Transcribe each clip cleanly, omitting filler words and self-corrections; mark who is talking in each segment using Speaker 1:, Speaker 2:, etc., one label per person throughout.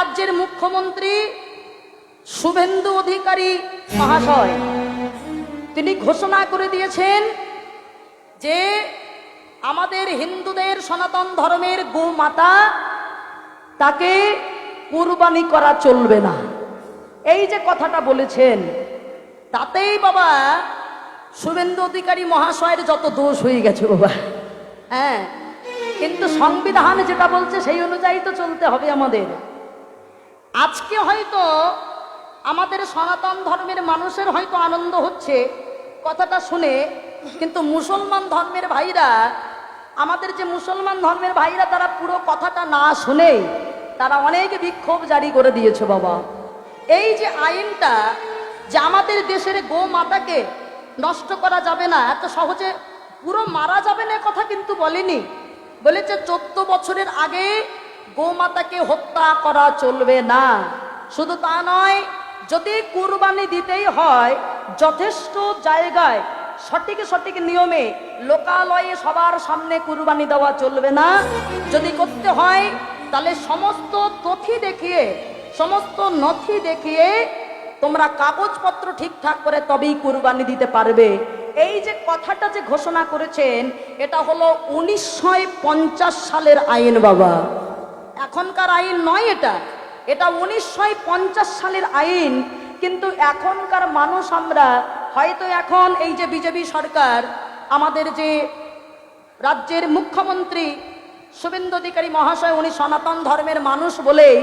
Speaker 1: রাজ্যের মুখ্যমন্ত্রী শুভেন্দু অধিকারী মহাশয় তিনি ঘোষণা করে দিয়েছেন যে আমাদের হিন্দুদের সনাতন ধর্মের গোমাতা তাকে কুরবানি করা চলবে না। এই যে কথাটা বলেছেন তাতেই বাবা শুভেন্দু অধিকারী মহাশয়ের যত দোষ হয়ে গেছে বাবা। হ্যাঁ, কিন্তু সংবিধান যেটা বলছে সেই অনুযায়ী তো চলতে হবে আমাদের। আজকে হয়তো আমাদের সনাতন ধর্মের মানুষের হয়তো আনন্দ হচ্ছে কথাটা শুনে, কিন্তু মুসলমান ধর্মের ভাইরা, আমাদের যে মুসলমান ধর্মের ভাইরা, তারা পুরো কথাটা না শুনে তারা অনেক বিক্ষোভ জারি করে দিয়েছে বাবা। এই যে আইনটা যে আমাদের দেশের গোমাতাকে নষ্ট করা যাবে না, এত সহজে পুরো মারা যাবে না কথা কিন্তু বলেনি, বলেছে 14 বছরের আগে গোমাতাকে হত্যা করা চলবে না। শুধু তা নয়, যদি কুরবানি দিতেই হয় যথেষ্ট জায়গায় সঠিক নিয়মে লোকালয়ে সবার সামনে কুরবানি দেওয়া চলবে না। যদি করতে হয় তাহলে সমস্ত নথি দেখিয়ে তোমরা কাগজপত্র ঠিকঠাক করে তবেই কুরবানি দিতে পারবে। এই যে কথাটা যে ঘোষণা করেছেন এটা হলো 1950 সালের আইন বাবা, এখনকার আইন নয়। এটা 1950 সালের আইন। কিন্তু এখনকার মানুষ আমরা হয়তো এখন এই যে বিজেপি সরকার, আমাদের যে রাজ্যের মুখ্যমন্ত্রী শুভেন্দু অধিকারী মহাশয়, উনি সনাতন ধর্মের মানুষ বলেই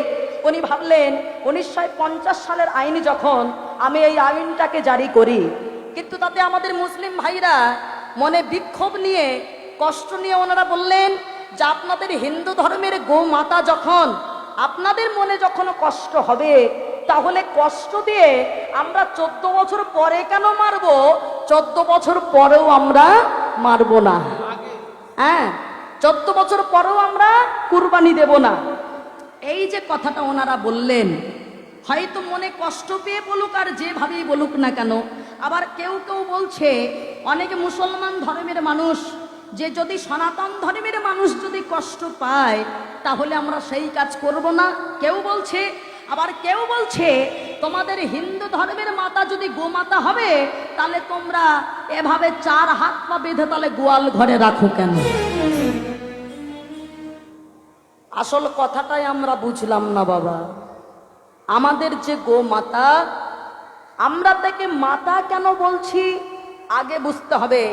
Speaker 1: উনি ভাবলেন 1950 সালের আইন যখন, আমি এই আইনটাকে জারি করি। কিন্তু তাতে আমাদের মুসলিম ভাইরা মনে বিক্ষোভ নিয়ে, কষ্ট নিয়ে ওনারা বললেন যে আপনাদের হিন্দু ধর্মের গোমাতা যখন, আপনাদের মনে যখন কষ্ট হবে, তাহলে কষ্ট দিয়ে আমরা 14 বছর পরে কেন মারবো? 14 বছর পরেও আমরা মারবো না। হ্যাঁ, 14 বছর পরেও আমরা কুরবানি দেব না। এই যে কথাটা ওনারা বললেন, হয়তো মনে কষ্ট পেয়ে বলুক আর যেভাবেই বলুক না কেন, আবার কেউ বলছে, অনেকে মুসলমান ধর্মের মানুষ, যে যদি সনাতন ধর্মের মানুষ যদি কষ্ট পায় তাহলে আমরা সেই কাজ করব না, কেউ বলছে। আবার কেউ বলছে তোমাদের হিন্দু ধর্মের মাতা যদি গোমাতা হবে তাহলে তোমরা এভাবে 4 হাত পা বেঁধে তাহলে গোয়াল ঘরে রাখো কেন? আসল কথাটাই আমরা বুঝলাম না বাবা। আমাদের যে গোমাতা, আমরা তাকে মাতা কেন বলছি আগে বুঝতে হবে।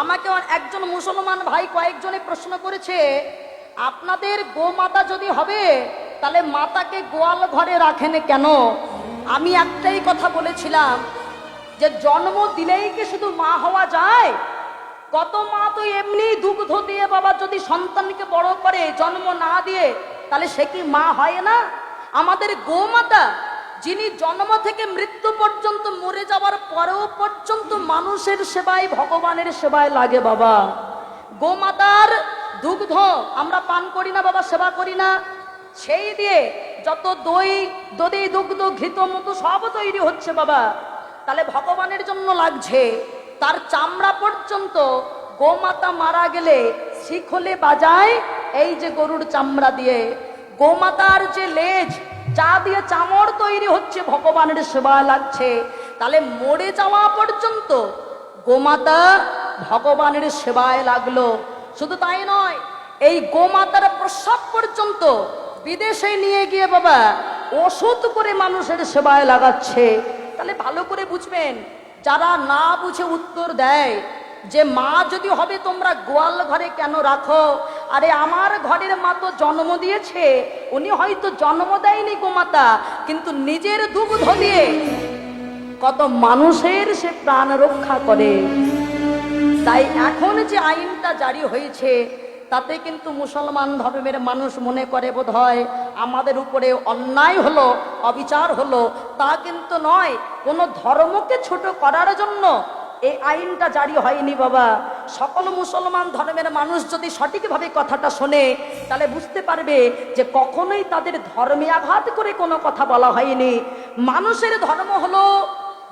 Speaker 1: আমাকে একজন মুসলমান ভাই কয়েকজনে প্রশ্ন করেছে, আপনাদের গোমাতা যদি হবে তাহলে মাতাকে গোয়াল ঘরে রাখেন কেন? আমি একটাই কথা বলেছিলাম যে জন্ম দিলেই কি শুধু মা হওয়া যায়? কত মা তো এমনি দুগ্ধ দিয়ে বাবা যদি সন্তানকে বড় করে, জন্ম না দিয়ে, তাহলে সে কি মা হয় না? আমাদের গোমাতা যিনি জন্ম থেকে মৃত্যু পর্যন্ত, মরে যাওয়ার পরেও পর্যন্ত মানুষের সেবায়, ভগবানের সেবায় লাগে বাবা। গোমাতার দুগ্ধ আমরা পান করি না বাবা, সেবা করি না, সেই দিয়ে যত দধি দুগ্ধ ঘৃত মতো সব তৈরি হচ্ছে বাবা, তাহলে ভগবানের জন্য লাগছে। তার চামড়া পর্যন্ত গোমাতা মারা গেলে শিখলে বাজায় এই যে গরুর চামড়া দিয়ে। গোমাতার যে লেজ, যা দিয়ে চামড় তৈরি হচ্ছে, ভগবানের সেবায় লাগছে। তাহলে মরে যাওয়া পর্যন্ত গোমাতা ভগবানের সেবায় লাগলো। শুধু তাই নয়, এই গোমাতার প্রসব পর্যন্ত বিদেশে নিয়ে গিয়ে বাবা ওষুধ করে মানুষের সেবায় লাগাচ্ছে। তাহলে ভালো করে বুঝবেন, যারা না বুঝে উত্তর দেয় যে মা যদি হবে তোমরা গোয়াল ঘরে কেন রাখো? আরে আমার ঘরের মা তো জন্ম দিয়েছে, উনি হয়তো জন্ম দেয়নি গোমাতা, কিন্তু নিজের দুগ্ধ দিয়ে কত মানুষের সে প্রাণ রক্ষা করে। তাই এখন যে আইনটা জারি হয়েছে তাতে কিন্তু মুসলমান ধর্মের মানুষ মনে করে বোধহয় আমাদের উপরে অন্যায় হলো, অবিচার হলো। তা কিন্তু নয়, কোনো ধর্মকে ছোট করার জন্য এই আইনটা জারি হয়নি বাবা। সকল মুসলমান ধর্মের মানুষ যদি সঠিকভাবে কথাটা শোনে তাহলে বুঝতে পারবে যে কখনোই তাদের ধর্মে আঘাত করে কোনো কথা বলা হয়নি। মানুষের ধর্ম হলো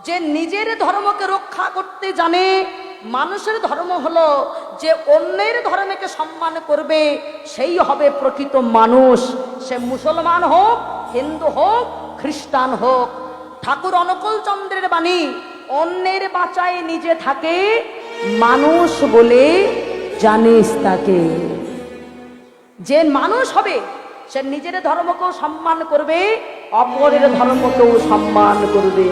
Speaker 1: যে নিজের ধর্মকে রক্ষা করতে জানে, মানুষের ধর্ম হলো যে অন্যের ধর্মকে সম্মান করবে, সেই হবে প্রকৃত মানুষ। সে মুসলমান হোক হিন্দু হোক খ্রিস্টান হোক। ঠাকুর অনুকূল চন্দ্রের বাণী, অন্যের বাঁচায় নিজে থাকে, মানুষ বলে জানিস তাকে। যে মানুষ হবে সে নিজের ধর্মকেও সম্মান করবে, অপরের ধর্মকেও সম্মান করবে।